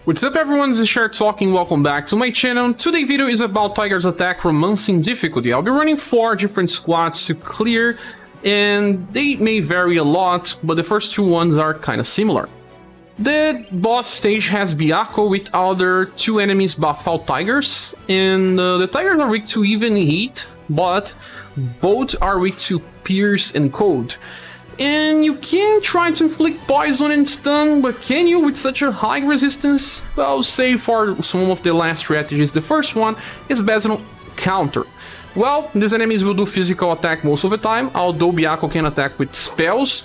What's up everyone, this is Schirarch talking, welcome back to my channel. Today's video is about Tiger's attack romancing difficulty. I'll be running 4 different squads to clear, and they may vary a lot, but the first 2 ones are kinda similar. The boss stage has Byakko with other 2 enemies buff-out Tigers, and the Tigers are weak to even heat, but both are weak to pierce and cold. And you can try to inflict poison and stun, but can you with such a high resistance? Well, say for some of the last strategies, the first one is based on counter. Well, these enemies will do physical attack most of the time, although Byakko can attack with spells,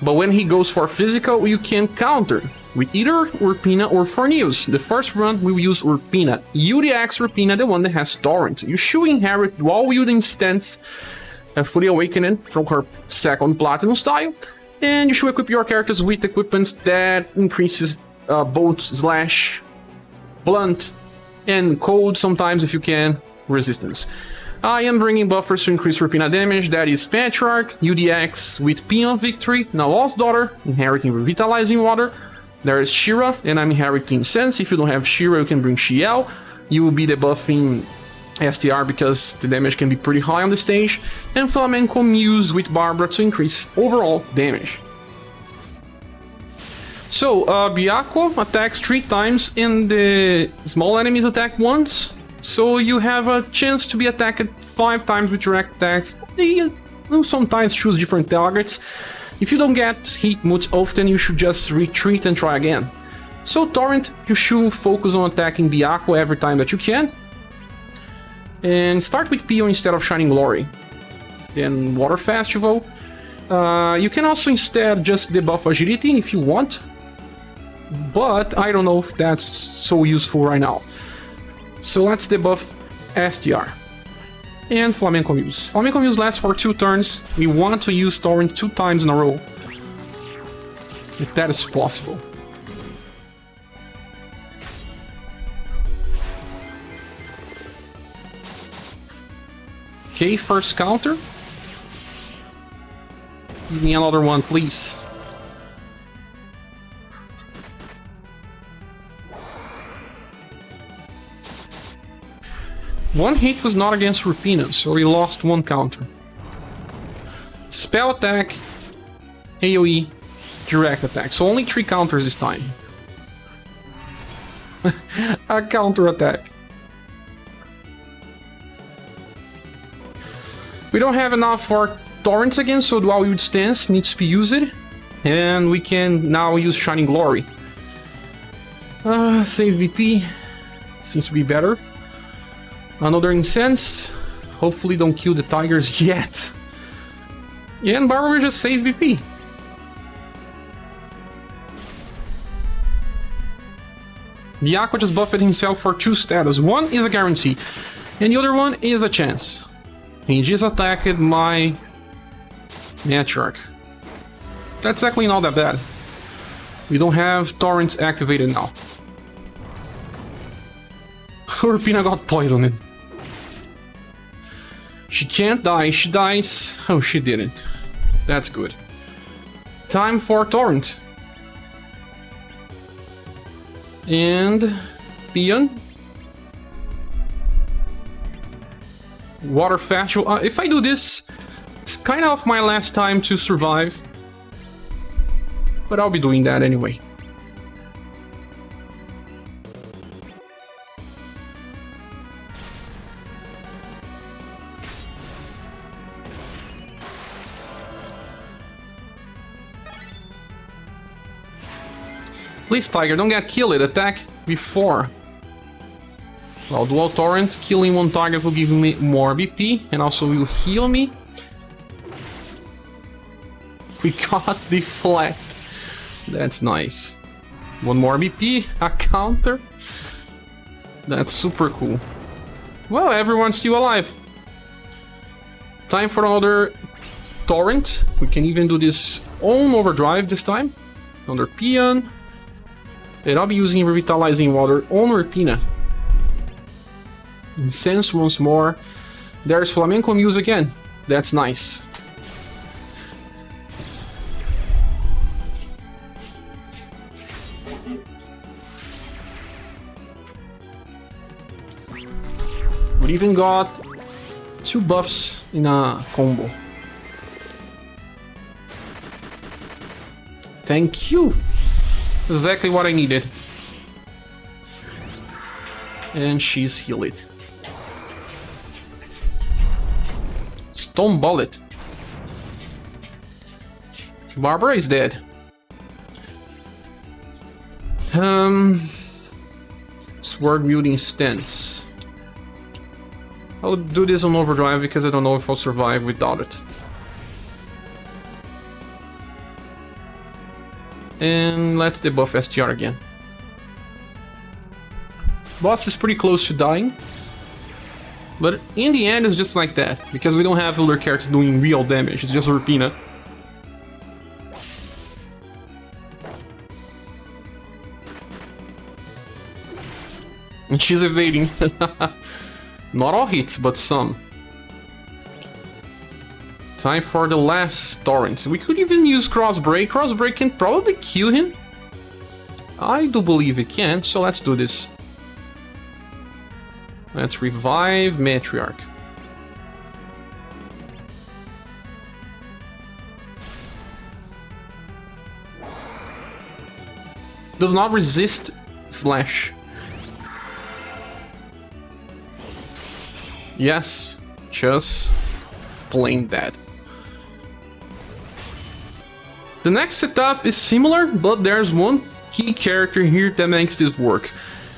but when he goes for physical, you can counter with either Urpina or Forneus. The first run we will use Urpina. UDX Urpina, the one that has Torrent. You should inherit while-wielding stance fully awakening from her second platinum style, and you should equip your characters with equipments that increases bolt, slash, blunt, and cold sometimes if you can, resistance. I am bringing buffers to increase Urpina damage, that is Matriarch, UDX with Peon Victory, Nawal's daughter, inheriting Revitalizing Water. There is Shira, and I'm inheriting Sense. If you don't have Shira, you can bring Shiel. You will be debuffing STR because the damage can be pretty high on the stage, and Flamenco Muse with Barbara to increase overall damage. So, Byakko attacks 3 times and the small enemies attack once, so you have a chance to be attacked 5 times with direct attacks. They will sometimes choose different targets. If you don't get hit much often, you should just retreat and try again. So Torrent, you should focus on attacking Byakko every time that you can. And start with Peon instead of Shining Glory. Then Water Festival. You can also instead just debuff Agility if you want, but I don't know if that's so useful right now. So let's debuff STR. And Flamenco Muse. Flamenco Muse lasts for 2 turns. We want to use Torrent 2 times in a row, if that is possible. Okay, first counter. Give me another one, please. One hit was not against Urpina, so he lost 1 counter. Spell attack, AoE, direct attack. So only 3 counters this time. A counter attack. We don't have enough for Torrents again, so Dual Wield Stance needs to be used. And we can now use Shining Glory. Save VP. Seems to be better. Another Incense. Hopefully don't kill the Tigers yet. Yeah, and Barbara will just save VP. Byakko just buffed himself for 2 status. One is a guarantee, and the other one is a chance. He just attacked my Matriarch. That's actually not that bad. We don't have Torrents activated now. Urpina got poisoned. She can't die, she dies. Oh, she didn't. That's good. Time for Torrent. And Peon. Water Festival. If I do this, it's kind of my last time to survive, but I'll be doing that anyway. Please, Tiger, don't get killed. Attack before. Well, Dual Torrent, killing 1 target will give me more BP, and also will heal me. We got Deflect. That's nice. 1 more BP, a counter. That's super cool. Well, everyone's still alive. Time for another Torrent. We can even do this on Overdrive this time. Another Peon. And I'll be using Revitalizing Water on Urpina. Incense once more. There's Flamenco Muse again. That's nice. We even got 2 buffs in a combo. Thank you! Exactly what I needed. And she's healed. Stone Bullet. Barbara is dead. Sword wielding stance. I'll do this on overdrive because I don't know if I'll survive without it. And let's debuff STR again. Boss is pretty close to dying. But in the end it's just like that. Because we don't have other characters doing real damage. It's just Urpina. And she's evading. Not all hits, but some. Time for the last torrent. We could even use Crossbreak. Crossbreak can probably kill him. I do believe it can, so let's do this. Let's revive Matriarch. Does not resist slash. Yes, just plain dead. The next setup is similar, but there's one key character here that makes this work.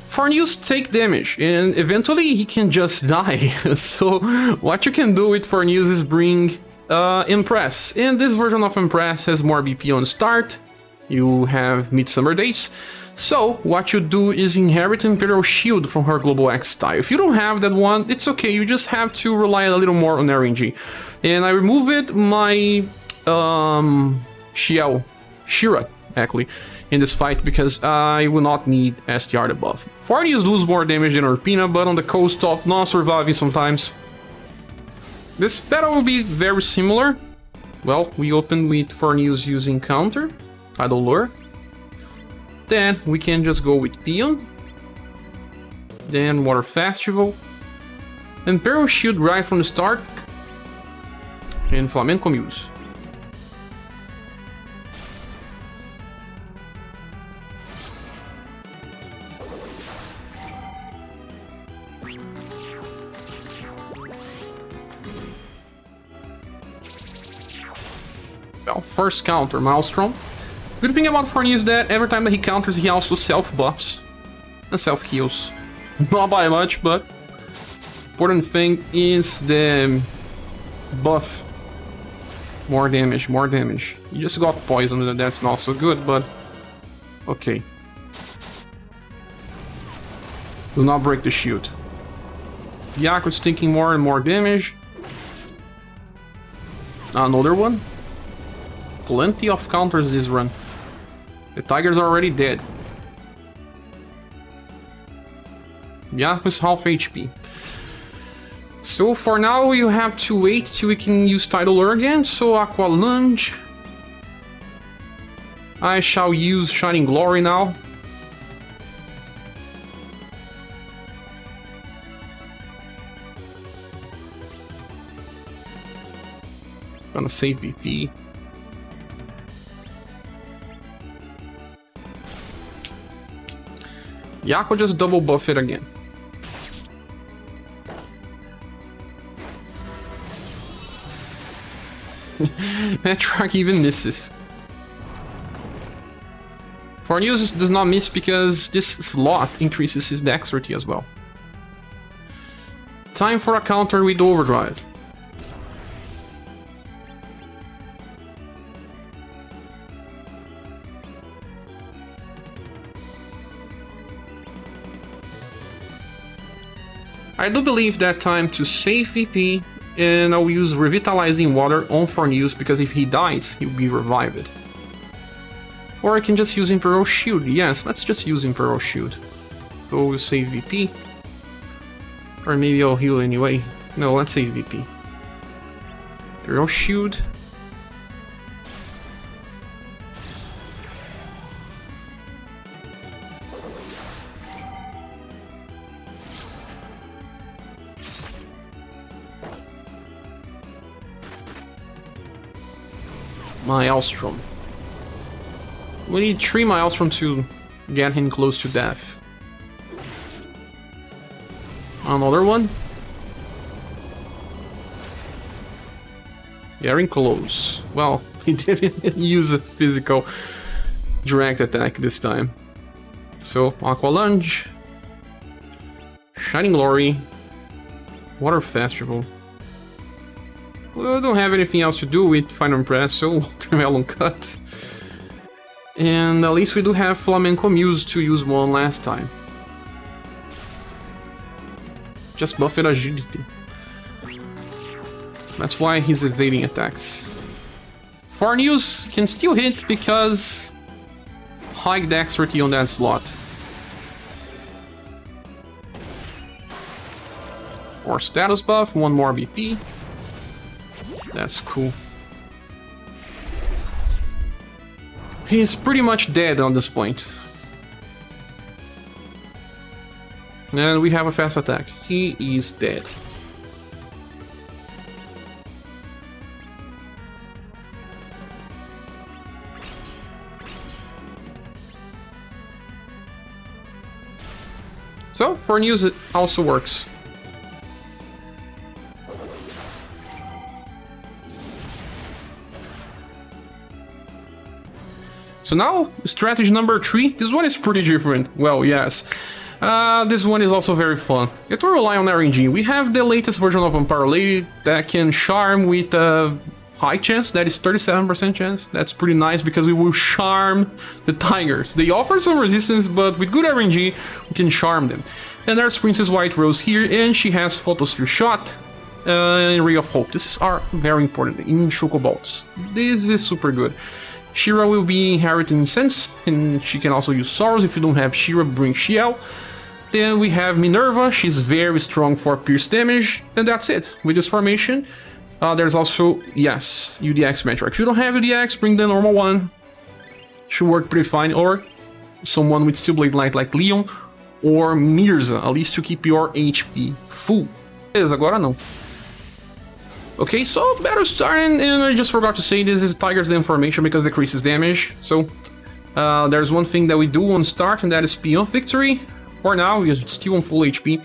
Forneus take damage, and eventually he can just die. So what you can do with Forneus is bring Empress. And this version of Empress has more BP on start. You have Midsummer Days. So what you do is inherit Imperial Shield from her Global X style. If you don't have that one, it's okay. You just have to rely a little more on RNG. And I removed my Schirarch, actually, in this fight because I will not need STR debuff. Forneus lose more damage than Urpina, but on the coast of not surviving sometimes. This battle will be very similar. Well, we open with Forneus using counter, Idle Lure. Then we can just go with Peon. Then Water Festival. Imperial Shield right from the start. And Flamenco Muse. Well, first counter, Maelstrom. Good thing about Forneus is that every time that he counters, he also self-buffs and self-heals. Not by much, but important thing is the buff. More damage, more damage. You just got poisoned, and that's not so good, but okay. Does not break the shield. Yakut's taking more and more damage. Another one. Plenty of counters this run. The tigers are already dead. Yakut's half HP. So for now you have to wait till we can use Tidal Lure again, so Aqua Lunge. I shall use Shining Glory now. Gonna save VP. Yako just double buff it again. Matriarch even misses. Forneus does not miss because this slot increases his dexterity as well. Time for a counter with overdrive. I do believe that time to save VP, and I'll use Revitalizing Water on Forneus because if he dies, he'll be revived. Or I can just use Imperial Shield. Yes, let's just use Imperial Shield. So we'll save VP. Or maybe I'll heal anyway. No, let's save VP. Imperial Shield. Maelstrom. We need 3 Maelstrom to get him close to death. Another one. Getting close. Well, he didn't use a physical direct attack this time. So, Aqua Lunge. Shining Glory. Water Festival. We don't have anything else to do with Final Empress, so Melon Cut. And at least we do have Flamenco Muse to use one last time. Just buffed agility. That's why he's evading attacks. Forneus can still hit because high dexterity on that slot. Or status buff, 1 more BP. That's cool. He's pretty much dead on this point. And we have a fast attack. He is dead. So, Forneus it also works. So now, strategy number 3. This one is pretty different. Well, yes. This one is also very fun. It will rely on RNG. We have the latest version of Vampire Lady that can charm with a high chance. That is 37% chance. That's pretty nice because we will charm the tigers. They offer some resistance, but with good RNG, we can charm them. And there's Princess White Rose here, and she has Photosphere Shot and Ray of Hope. This are very important in Chocoballs. This is super good. Shira will be inheriting Incense, and she can also use Sorrows. If you don't have Shira, bring Shiel. Then we have Minerva, she's very strong for pierce damage, and that's it. With this formation, there's also, yes, UDX Matriarch. If you don't have UDX, bring the normal one. Should work pretty fine, or someone with Steel Blade Light like Leon, or Mirza, at least to keep your HP full. Beleza, agora não. Okay, so battle starting, and I just forgot to say this is Tiger's Den formation because it decreases damage. So there's one thing that we do on start, and that is Peon Victory. For now, we are still on full HP.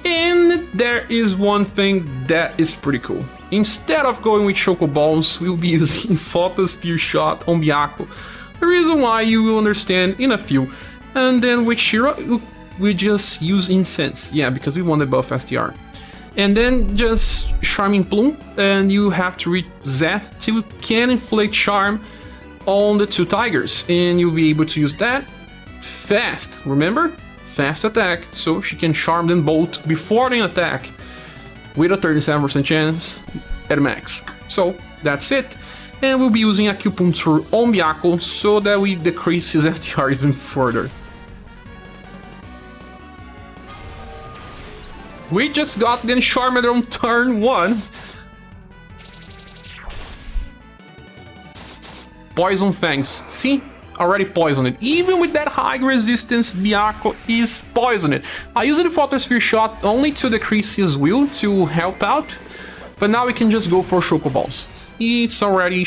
And there is one thing that is pretty cool. Instead of going with Choco Balls, we'll be using Photosphere Shot on Byaku. The reason why you will understand in a few. And then with Shira, we just use Incense. Yeah, because we want the buff STR. And then just Charming Plume, and you have to reach Z till you can inflict Charm on the 2 tigers. And you'll be able to use that fast, remember? Fast attack, so she can charm them both before they attack with a 37% chance at max. So that's it. And we'll be using Acupuncture on Byaku so that we decrease his STR even further. We just got the Charmed on turn 1. Poison Fangs. See? Already poisoned. Even with that high resistance, Byaku is poisoned. I used the Photosphere Shot only to decrease his will to help out. But now we can just go for Chocoballs. It's already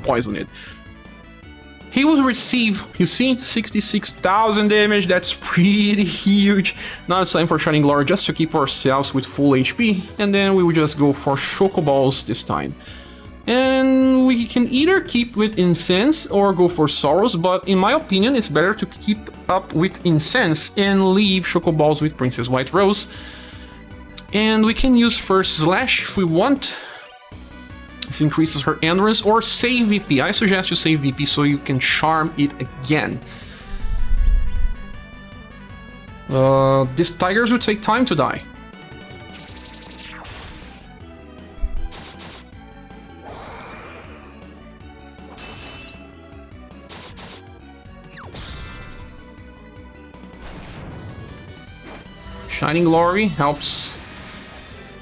poisoned. He will receive, you see, 66,000 damage. That's pretty huge. Now it's time for Shining Glory just to keep ourselves with full HP. And then we will just go for Chocoballs this time. And we can either keep with Incense or go for Sorrows. But in my opinion, it's better to keep up with Incense and leave Chocoballs with Princess White Rose. And we can use first Slash if we want. This increases her endurance, or save VP. I suggest you save VP so you can charm it again. These tigers will take time to die. Shining Glory helps.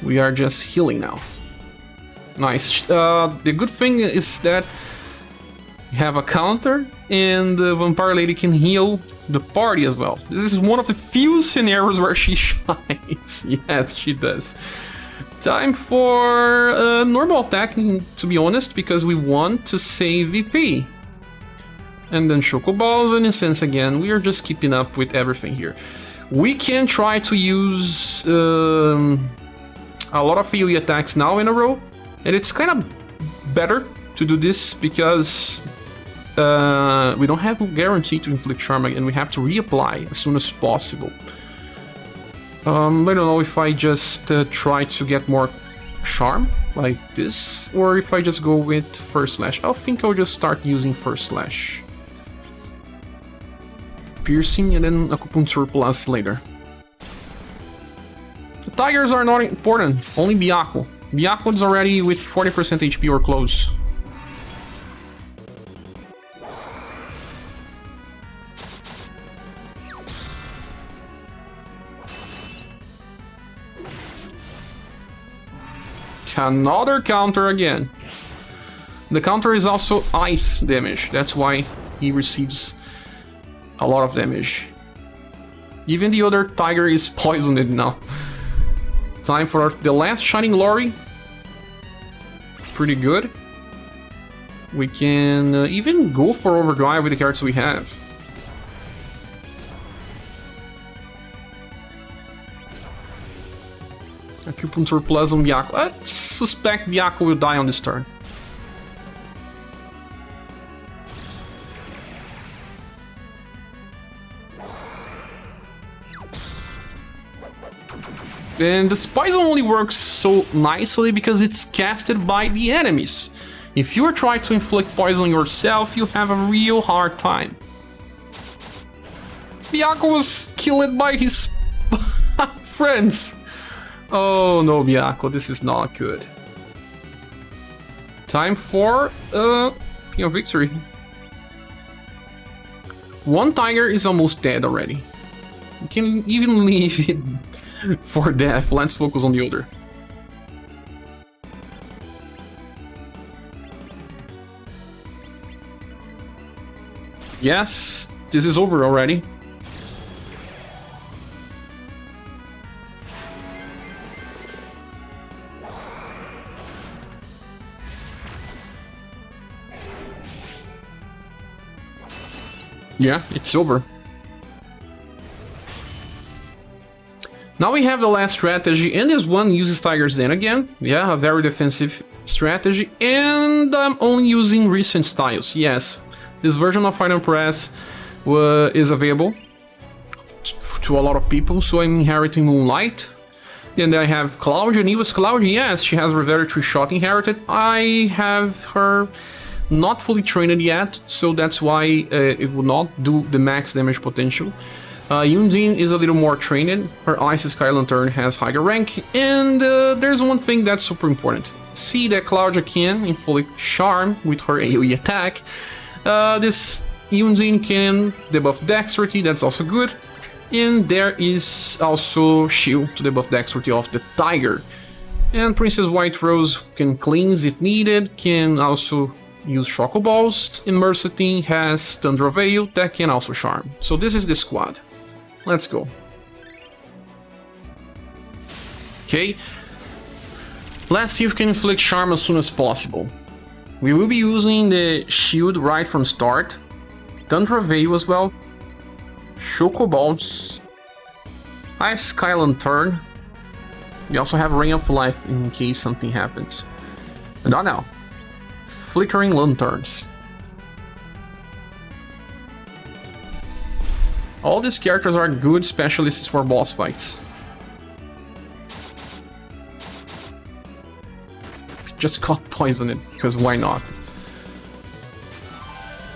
We are just healing now. Nice. The good thing is that you have a counter, and the Vampire Lady can heal the party as well. This is one of the few scenarios where she shines. Yes, she does. Time for normal attacking, to be honest, because we want to save VP. And then Chocoballs and Incense again. We are just keeping up with everything here. We can try to use a lot of AoE attacks now in a row. And it's kind of better to do this because we don't have a guarantee to inflict charm again. We have to reapply as soon as possible. I don't know if I just try to get more charm like this, or if I just go with First Slash. I think I'll just start using First Slash. Piercing and then Acupuncture Plus later. The Tigers are not important, only Byaku. Byaku is already with 40% HP or close. Another counter again. The counter is also ice damage, that's why he receives a lot of damage. Even the other tiger is poisoned now. Time for the last Shining Glory. Pretty good. We can even go for Overdrive with the cards we have. Acupuncture Plus on Byaku. I suspect Byaku will die on this turn. And this poison only works so nicely because it's casted by the enemies. If you try to inflict poison yourself, you have a real hard time. Byaku was killed by his friends. Oh no, Byaku, this is not good. Time for victory. One tiger is almost dead already. You can even leave it for death. Let's focus on the other. Yes, this is over already. Yeah, it's over. Now we have the last strategy, and this one uses Tiger's Den again. Yeah, a very defensive strategy, and I'm only using recent styles. Yes, this version of Empress is available to a lot of people, so I'm inheriting Moonlight. Then I have Claudia, newest Claudia. Yes, she has Revelatory Shot inherited. I have her not fully trained yet, so that's why it will not do the max damage potential. Undine is a little more trained. Her Ice Sky Lantern has higher rank, and there's one thing that's super important. See that Claudia can inflict Charm with her AoE attack. This Undine can debuff Dexterity, that's also good. And there is also Shield to debuff Dexterity of the Tiger. And Princess White Rose can cleanse if needed, can also use Chocoballs, and Mesarthim has Tundra Veil that can also charm. So this is the squad. Let's go. Okay. Let's see if we can inflict charm as soon as possible. We will be using the shield right from start. Tundra Veil as well. Chocoballs. Ice Sky Lantern. We also have Ring of Life in case something happens. And not now. Flickering Lanterns. All these characters are good specialists for boss fights. Just got poisoned, because why not?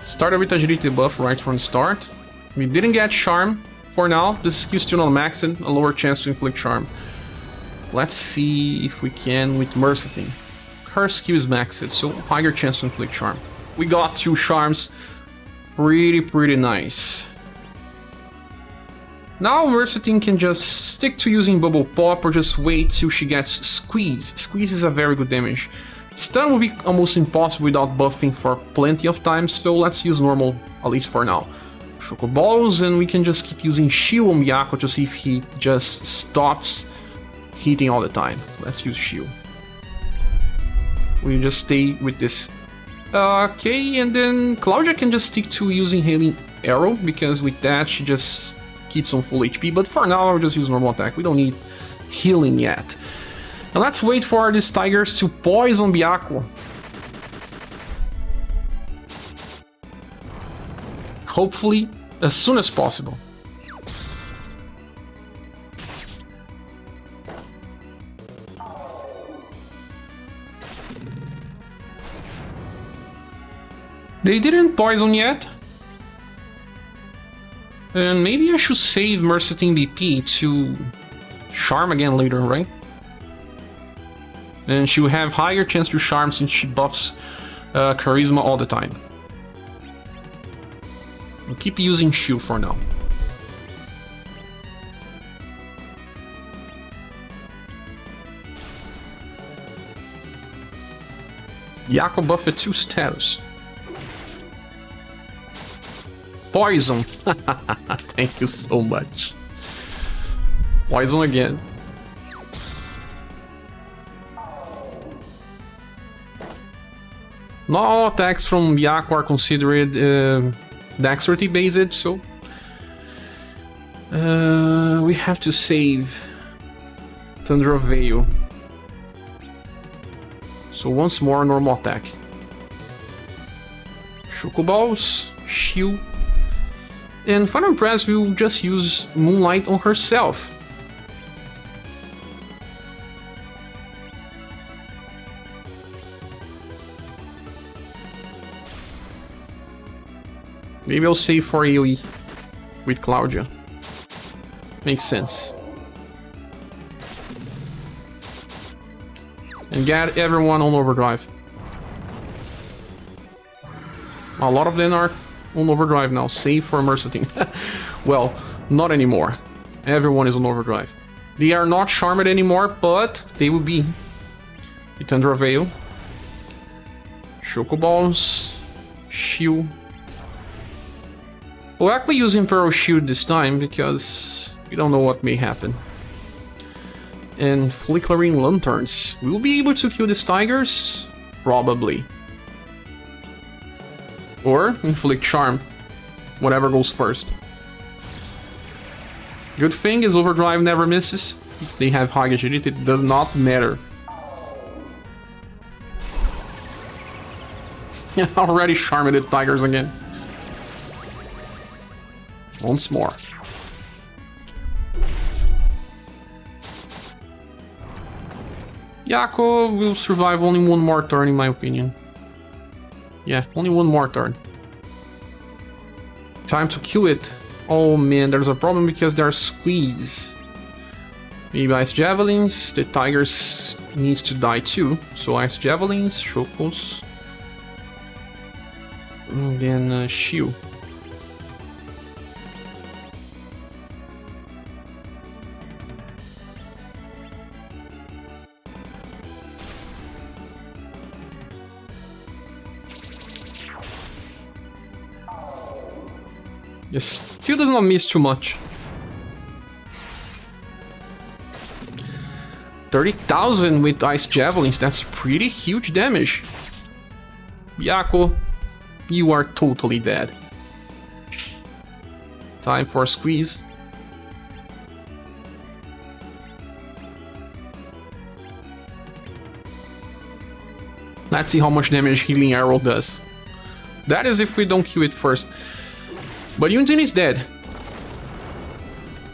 Started with Agility buff right from the start. We didn't get Charm for now. This skill still not maxed, a lower chance to inflict Charm. Let's see if we can with Mesarthim. Her skill is maxed, so higher chance to inflict Charm. We got 2 Charms. Pretty nice. Now Mesarthim can just stick to using Bubble Pop or just wait till she gets Squeeze. Squeeze is a very good damage. Stun will be almost impossible without buffing for plenty of time, so let's use normal, at least for now. Chocoballs, and we can just keep using Shield on Byaku to see if he just stops hitting all the time. Let's use shield. We just stay with this. Okay, and then Claudia can just stick to using Healing Arrow, because with that she just keeps on full HP, but for now I'll just use normal attack. We don't need healing yet. Now let's wait for these tigers to poison Byaku. Hopefully, as soon as possible. They didn't poison yet. And maybe I should save Mesarthim BP to charm again later, right? And she will have higher chance to charm since she buffs charisma all the time. We'll keep using shield for now. Yako buffed 2 status. Poison! Thank you so much. Poison again. Not all attacks from Byaku are considered dexterity based, so we have to save Tundra Veil. So once more, normal attack. Chocoballs, shield. And for Empress, we'll just use Moonlight on herself. Maybe I'll save for AoE with Claudia. Makes sense. And get everyone on overdrive. A lot of them are on overdrive now, save for Mesarthim. Well, not anymore. Everyone is on overdrive. They are not charmed anymore, but they will be. The Tundra Veil. Chocoballs. Shield. We'll actually use Imperial Shield this time, because we don't know what may happen. And Flickering Lanterns. We'll be able to kill these tigers? Probably. Or Inflict Charm. Whatever goes first. Good thing is Overdrive never misses. If they have high agility, it does not matter. Already charmed the tigers again. Once more. Yako will survive only one more turn in my opinion. Yeah, only one more turn. Time to kill it. Oh man, there's a problem because they're squeezed. Maybe Ice Javelins. The tigers needs to die too. So Ice Javelins, Chocos. And then Shield. Yes, still does not miss too much. 30,000 with Ice Javelins, that's pretty huge damage. Yako, you are totally dead. Time for a squeeze. Let's see how much damage Healing Arrow does. That is if we don't kill it first. But Undine is dead.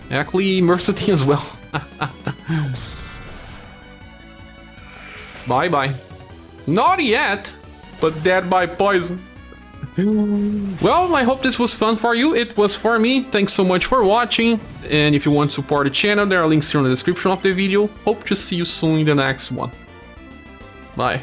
Actually, Mesarthim as well. Bye-bye. Not yet, but dead by poison. Well, I hope this was fun for you. It was for me. Thanks so much for watching. And if you want to support the channel, there are links here in the description of the video. Hope to see you soon in the next one. Bye.